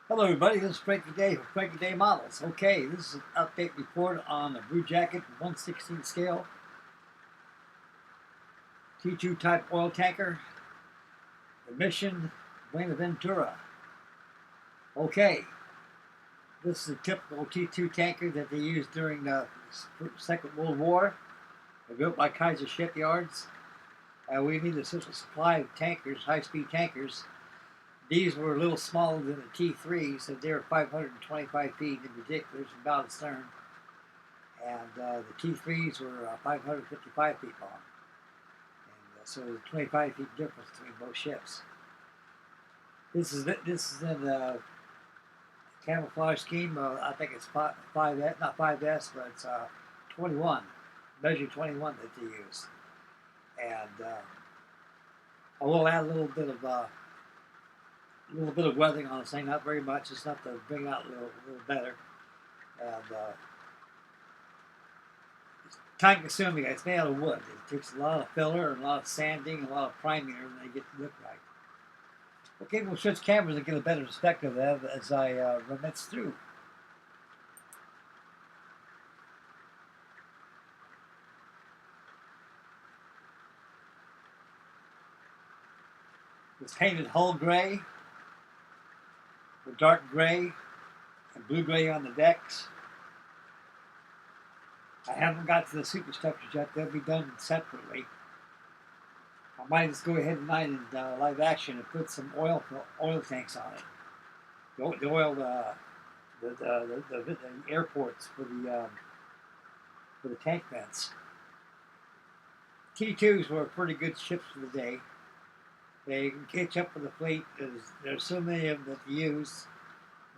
Hello everybody, this is Frankie Day with Frankie Day Models. Okay, this is an update report on the Bluejacket 1/16 scale T2 type oil tanker, the mission Buenaventura. Okay, this is a typical T2 tanker that they used during the Second World War. They're built by Kaiser Shipyards. We need a certain supply of tankers, high-speed tankers. These were a little smaller than the T3s, so they were 525 feet in particular, about a stern. And the T3s were 555 feet long. And so there's a 25 feet difference between both ships. This is in the camouflage scheme. I think it's 5S, not 5S, but it's 21, measure 21 that they use. And I will add a little bit of weathering on this thing, not very much, just enough to bring it out a little better. And it's time consuming. It's made out of wood. It takes a lot of filler and a lot of sanding and a lot of priming and they get to look right. Okay, we'll switch cameras and get a better perspective of that as I run this through. It's painted hull gray, with dark gray and blue gray on the decks. I haven't got to the superstructures yet. They'll be done separately. I might just go ahead tonight in live action and put some oil tanks on it. The airports for the tank vents. T2s were pretty good ships for the day. They can catch up with the fleet. There's so many of them that they use.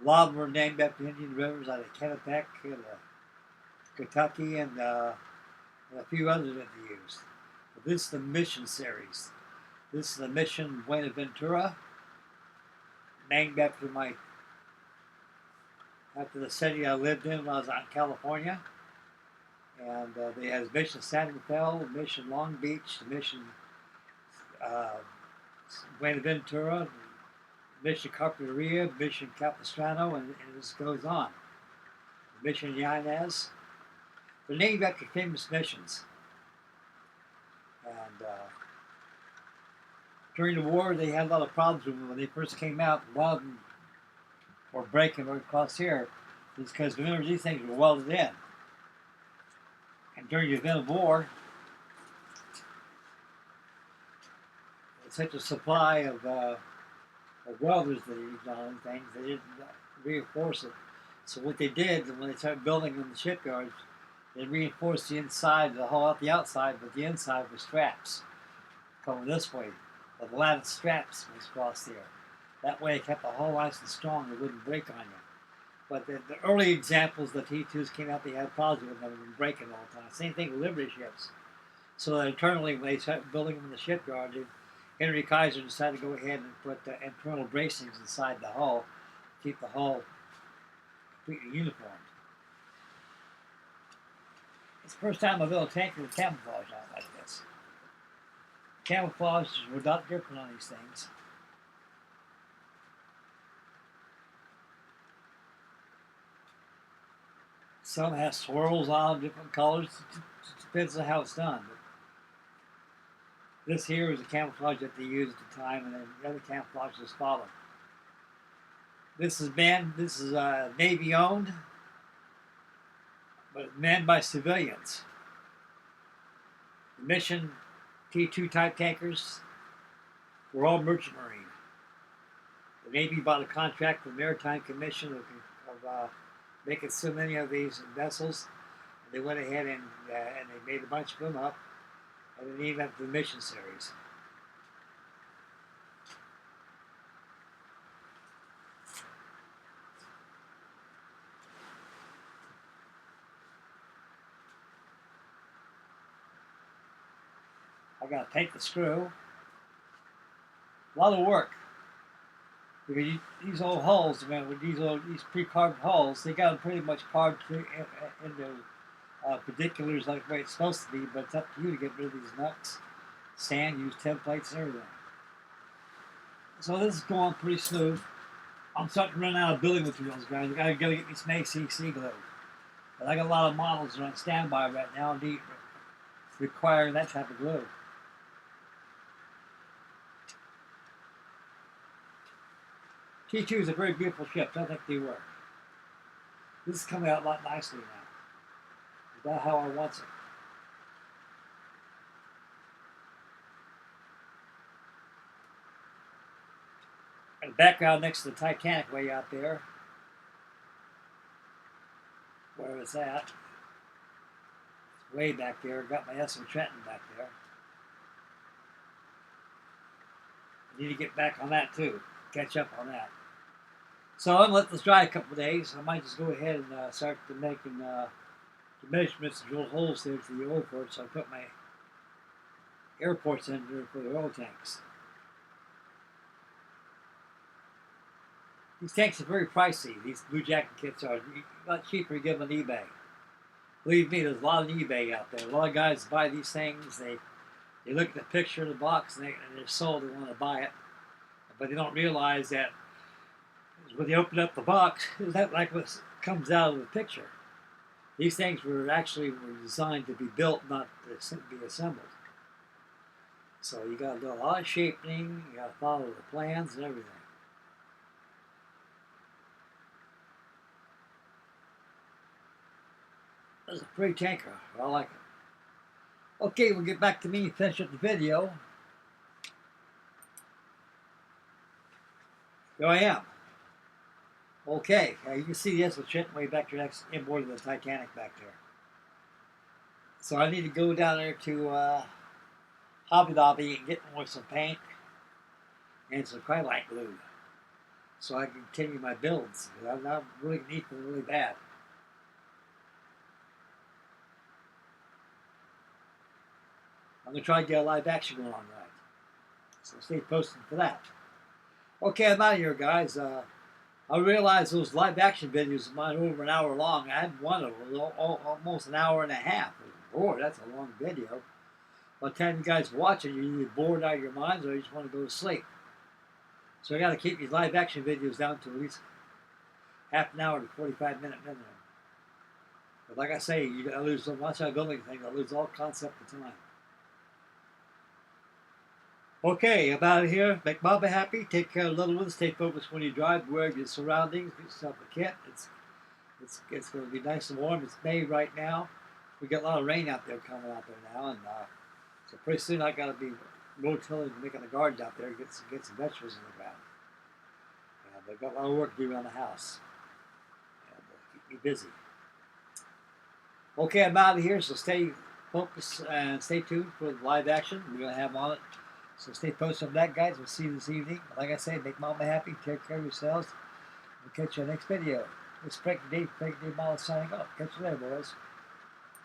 A lot of them were named after Indian rivers, like Kennebec and Kentucky, and a few others that they used. But this is the mission series. This is the mission Buenaventura, named after the city I lived in when I was out in California. And they have mission San Rafael, mission Long Beach, mission Buenaventura, mission Carpinteria, mission Capistrano, and this goes on. Mission Yanez. They're named after famous missions. And during the war, they had a lot of problems with them. When they first came out, a lot of them were breaking right across here. It's because, remember, these things were welded in. And during the event of war, such a supply of welders that they used on things, they didn't reinforce it. So what they did, when they started building in the shipyards, they reinforced the inside, the hull, out the outside, but the inside with straps coming this way. The lattice straps was across there. That way it kept the hull nice and strong, it wouldn't break on you. But the early examples, the T2s came out, they had problems with them and breaking all the time. Same thing with Liberty ships. So that internally, when they started building them in the shipyard, Henry Kaiser decided to go ahead and put internal bracings inside the hull to keep the hull completely uniformed. It's the first time I've built a tanker with camouflage on it like this. Camouflage were not different on these things. Some have swirls on different colors. It depends on how it's done. But this here is the camouflage that they used at the time, and then the other camouflage just followed. This is Navy owned, but manned by civilians. The mission T2 type tankers were all merchant marine. The Navy bought a contract from the Maritime Commission of making so many of these vessels. And they went ahead and they made a bunch of them up, and they named after the mission series. I got to take the screw. A lot of work. Because these old hulls, man, with these pre-carved hulls, they got them pretty much carved into particulars like the way it's supposed to be, but it's up to you to get rid of these nuts, sand, use templates and everything. So this is going pretty smooth. I'm starting to run out of building materials, guys. I gotta get me some ACC glue. But I got a lot of models that are on standby right now requiring that type of glue. T2 is a very beautiful ship. I think they work. This is coming out a lot nicely now. About how I want it. And the background next to the Titanic way out there, where it's at. It's way back there. Got my S.O. Trenton back there. I need to get back on that too. Catch up on that. So I'm gonna let this dry a couple of days. I might just go ahead and start making the measurements and drill holes there to the oil port. So I put my airports in there for the oil tanks. These tanks are very pricey. These Bluejacket kits are a lot cheaper to get them on eBay. Believe me, there's a lot on eBay out there. A lot of guys buy these things. They look at the picture of the box and they're sold. They want to buy it, but they don't realize that when they open up the box, it's not like what comes out of the picture. These things were designed to be built, not to be assembled. So you got to do a lot of shaping. You got to follow the plans and everything. That's a pretty tanker. I like it. Okay, we'll get back to me and finish up the video. Here I am. Okay, you can see the S.O. Trenton way back there next inboard of the Titanic back there. So I need to go down there to Hobby Lobby and get more some paint and some Cryolite glue so I can continue my builds. I'm not really need them really bad. I'm going to try to get a live action going on right. So stay posted for that. Okay, I'm out of here, guys. I realized those live action videos of mine are over an hour long. I had one of them almost an hour and a half. Lord, that's a long video. By the time you guys watch it, you're either bored out of your minds or you just want to go to sleep. So I got to keep these live action videos down to at least half an hour to 45-minute minimum. But like I say, you got to lose so much of building things, I lose all concept of time. Okay, I'm out of here. Make Mama happy. Take care of little ones. Stay focused when you drive. Beware of your surroundings. Get yourself a kit. It's going to be nice and warm. It's May right now. We got a lot of rain out there coming out there now, and so pretty soon I got to be road tilling and making a garden out there. Get some vegetables in the ground. But I've got a lot of work to do around the house. And keep me busy. Okay, I'm out of here. So stay focused and stay tuned for the live action we're going to have on it. So stay posted on that, guys. We'll see you this evening. Like I say, make Mama happy. Take care of yourselves. We'll catch you on the next video. This is Frankie Dave Model signing off. Catch you later, boys.